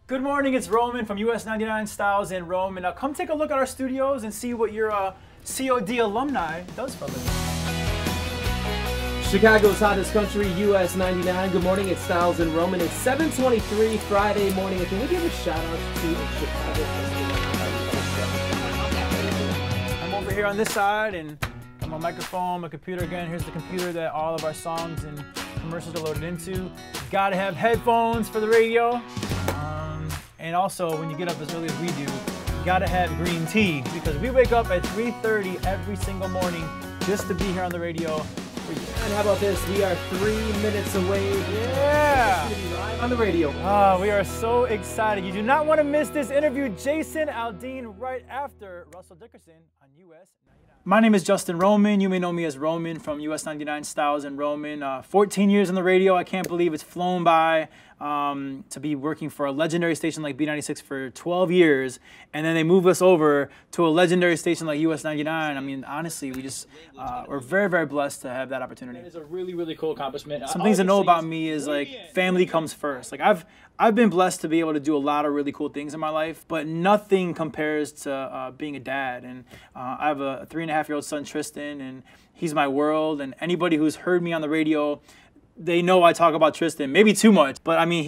Good morning, it's Roman from US99 Stylz in Roman. Now come take a look at our studios and see what your COD alumni does for a living. Chicago's hottest country, US99. Good morning, it's Stylz and Roman. It's 7:23 Friday morning. And can we give a shout out to Chicago? I'm over here on this side and I'm on microphone, my computer again. Here's the computer that all of our songs and commercials are loaded into. You gotta have headphones for the radio. And also, when you get up as early as we do, you gotta have green tea because we wake up at 3:30 every single morning just to be here on the radio. And how about this? We are 3 minutes away. Yeah! On the radio. Oh, we are so excited. You do not want to miss this interview. Jason Aldean right after Russell Dickerson on US99. My name is Justin Roman. You may know me as Roman from US99 Stylz and Roman. 14 years on the radio. I can't believe it's flown by. To be working for a legendary station like B96 for 12 years, and then they move us over to a legendary station like US99. I mean, honestly, we're very, very blessed to have that opportunity. It's a really, really cool accomplishment. Some things to know about me is like family comes first. Like I've been blessed to be able to do a lot of really cool things in my life, but nothing compares to being a dad. And I have a 3.5-year-old son, Tristan, and he's my world. And anybody who's heard me on the radio, they know I talk about Tristan, maybe too much, but I mean,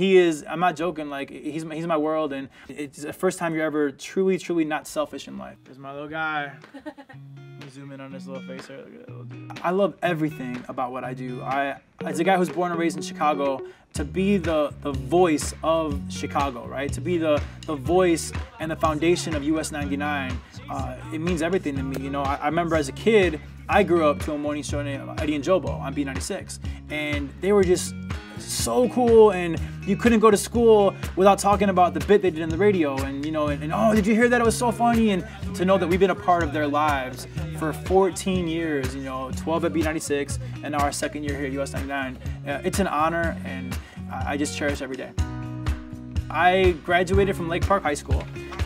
I'm not joking, like, he's my world, and it's the first time you're ever truly, truly not selfish in life. There's my little guy. Let me zoom in on his little face here. Look at that little dude. I love everything about what I do. As a guy who's born and raised in Chicago, to be the voice of Chicago, right? To be the voice and the foundation of US99, it means everything to me. You know, I remember as a kid, I grew up to a morning show named Eddie and Jobo on B96, and they were just so cool, and you couldn't go to school without talking about the bit they did in the radio, and you know, and oh, did you hear that? It was so funny, and to know that we've been a part of their lives for 14 years, you know, 12 at B96, and now our second year here at US99. It's an honor, and I just cherish every day. I graduated from Lake Park High School,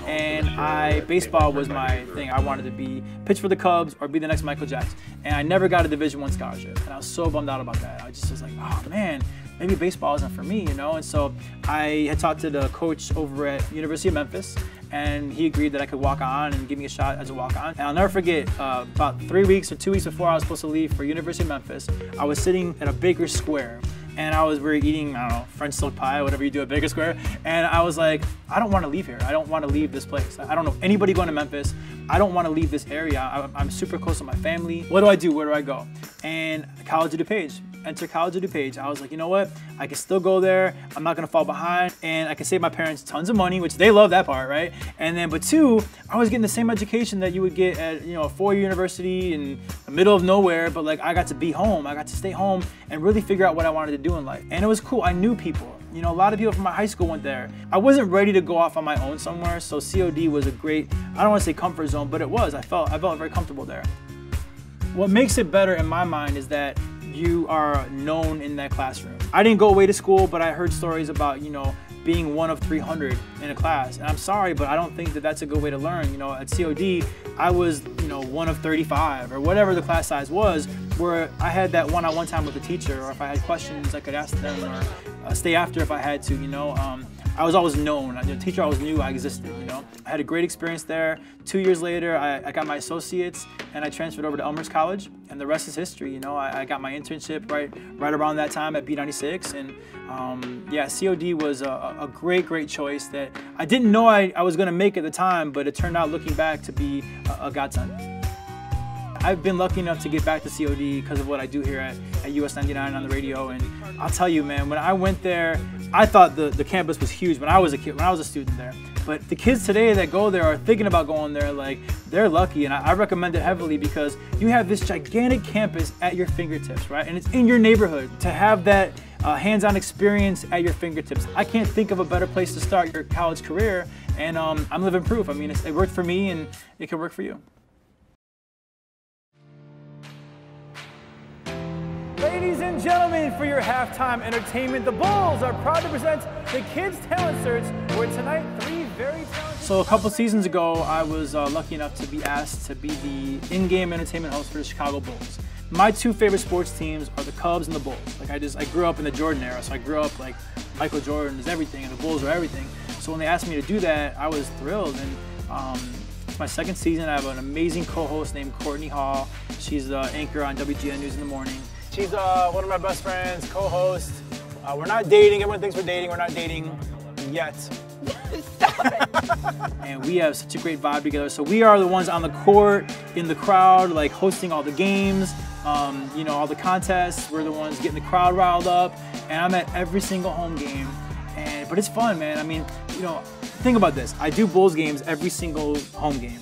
and baseball was my thing. I wanted to pitch for the Cubs or be the next Michael Jackson, and I never got a Division I scholarship, and I was so bummed out about that. I just was like, oh man, maybe baseball isn't for me, you know? And so I had talked to the coach over at University of Memphis, and he agreed that I could walk on and give me a shot as a walk-on. And I'll never forget, about 3 weeks or 2 weeks before I was supposed to leave for University of Memphis, I was sitting at a Baker's Square, and we were eating, I don't know, French silk pie, whatever you do at Baker Square. And I was like, I don't want to leave here. I don't want to leave this place. I don't know anybody going to Memphis. I don't want to leave this area. I'm super close with my family. What do I do? Where do I go? And College of DuPage. Enter College of DuPage. I was like, you know what? I can still go there. I'm not gonna fall behind, and I can save my parents tons of money, which they love that part, right? And then, but two, I was getting the same education that you would get at, you know, a 4-year university in the middle of nowhere, but like I got to be home. I got to stay home and really figure out what I wanted to do in life. And it was cool. I knew people. You know, a lot of people from my high school went there. I wasn't ready to go off on my own somewhere, so COD was a great, I don't want to say comfort zone, but it was. I felt very comfortable there. What makes it better in my mind is that you are known in that classroom. I didn't go away to school, but I heard stories about, you know, being one of 300 in a class. And I'm sorry, but I don't think that that's a good way to learn. You know, at COD, I was, you know, one of 35 or whatever the class size was, where I had that one-on-one time with the teacher, or if I had questions, I could ask them, or stay after if I had to, you know. I was always known. The teacher always knew I existed, you know. I had a great experience there. 2 years later, I got my associates, and I transferred over to Alumnus College, and the rest is history, you know. I got my internship right around that time at B96, and yeah, COD was a great choice that I didn't know I was gonna make at the time, but it turned out, looking back, to be a godsend. I've been lucky enough to get back to COD because of what I do here at US99 on the radio, and I'll tell you, man, when I went there, I thought the campus was huge when I was a kid, when I was a student there. But the kids today that go there are thinking about going there, like, they're lucky, and I recommend it heavily because you have this gigantic campus at your fingertips, right? And it's in your neighborhood. To have that hands-on experience at your fingertips, I can't think of a better place to start your college career, and I'm living proof. I mean, it worked for me, and it can work for you. Ladies and gentlemen, for your halftime entertainment, the Bulls are proud to present the Kids Talent Search, where tonight 3 very talented... So a couple seasons ago, I was lucky enough to be asked to be the in-game entertainment host for the Chicago Bulls. My 2 favorite sports teams are the Cubs and the Bulls. Like I grew up in the Jordan era, so I grew up like Michael Jordan is everything and the Bulls are everything. So when they asked me to do that, I was thrilled. And it's my second season. I have an amazing co-host named Courtney Hall. She's the anchor on WGN News in the Morning. She's one of my best friends, co-host. We're not dating. Everyone thinks we're dating. We're not dating yet. And we have such a great vibe together. So we are the ones on the court, in the crowd, like hosting all the games, you know, all the contests. We're the ones getting the crowd riled up. And I'm at every single home game. But it's fun, man. I mean, you know, think about this. I do Bulls games every single home game.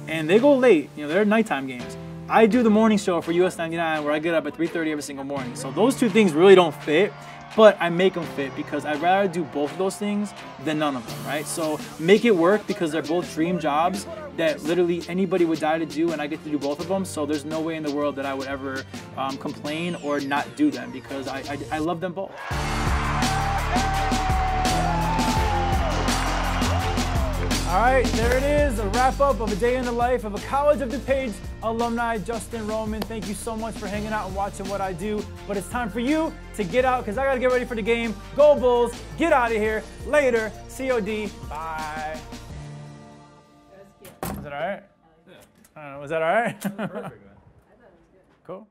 And they go late. You know, they're nighttime games. I do the morning show for US99 where I get up at 3:30 every single morning. So those two things really don't fit. But I make them fit because I'd rather do both of those things than none of them, right? So make it work because they're both dream jobs that literally anybody would die to do, and I get to do both of them. So there's no way in the world that I would ever complain or not do them because I love them both. All right, there it is, a wrap-up of a day in the life of a College of DuPage alumni, Justin Roman. Thank you so much for hanging out and watching what I do. But it's time for you to get out because I got to get ready for the game. Go Bulls, get out of here. Later, COD, bye. Was that all right? Yeah. I don't know, was that all right? That was perfect, man. Cool.